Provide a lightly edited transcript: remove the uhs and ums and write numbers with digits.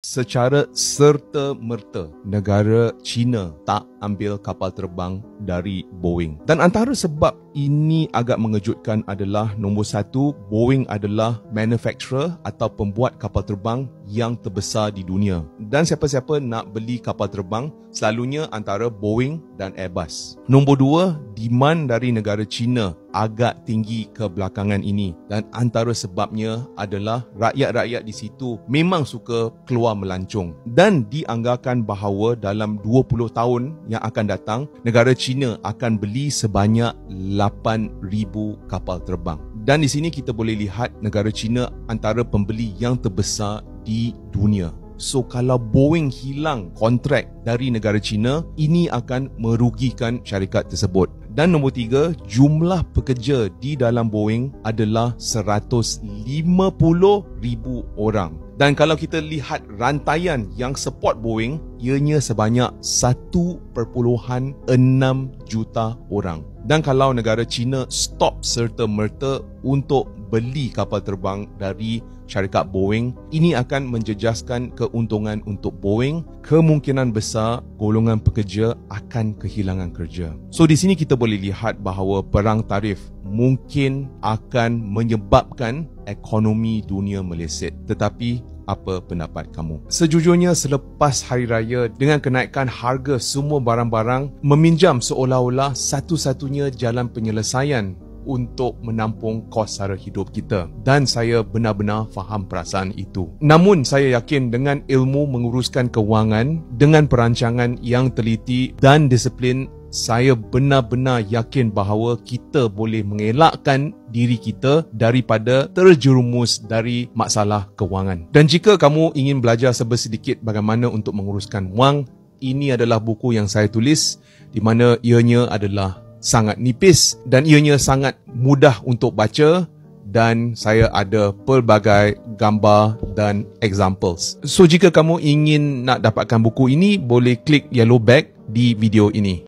Secara serta-merta, negara China tak ambil kapal terbang dari Boeing. Dan antara sebab ini agak mengejutkan adalah nombor satu, Boeing adalah manufacturer atau pembuat kapal terbang yang terbesar di dunia. Dan siapa-siapa nak beli kapal terbang, selalunya antara Boeing dan Airbus. Nombor dua, demand dari negara China agak tinggi kebelakangan ini. Dan antara sebabnya adalah rakyat-rakyat di situ memang suka keluar melancong. Dan dianggarkan bahawa dalam 20 tahun yang akan datang, negara China akan beli sebanyak 8,000 kapal terbang. Dan di sini kita boleh lihat negara China antara pembeli yang terbesar di dunia. So kalau Boeing hilang kontrak dari negara China, ini akan merugikan syarikat tersebut. Dan nombor tiga, jumlah pekerja di dalam Boeing adalah 150,000 orang. Dan kalau kita lihat rantaian yang support Boeing, ianya sebanyak 1.6 juta orang. Dan kalau negara China stop serta-merta untuk beli kapal terbang dari syarikat Boeing, ini akan menjejaskan keuntungan untuk Boeing. Kemungkinan besar golongan pekerja akan kehilangan kerja. So di sini kita boleh lihat bahawa perang tarif mungkin akan menyebabkan ekonomi dunia meleset. Tetapi apa pendapat kamu? Sejujurnya selepas Hari Raya, dengan kenaikan harga semua barang-barang, meminjam seolah-olah satu-satunya jalan penyelesaian untuk menampung kos sara hidup kita. Dan saya benar-benar faham perasaan itu. Namun saya yakin dengan ilmu menguruskan kewangan, dengan perancangan yang teliti dan disiplin, saya benar-benar yakin bahawa kita boleh mengelakkan diri kita daripada terjerumus dari masalah kewangan. Dan jika kamu ingin belajar sebersedikit bagaimana untuk menguruskan wang, ini adalah buku yang saya tulis, di mana ianya adalah sangat nipis dan ianya sangat mudah untuk baca, dan saya ada pelbagai gambar dan examples. So jika kamu ingin nak dapatkan buku ini, boleh klik yellow back di video ini.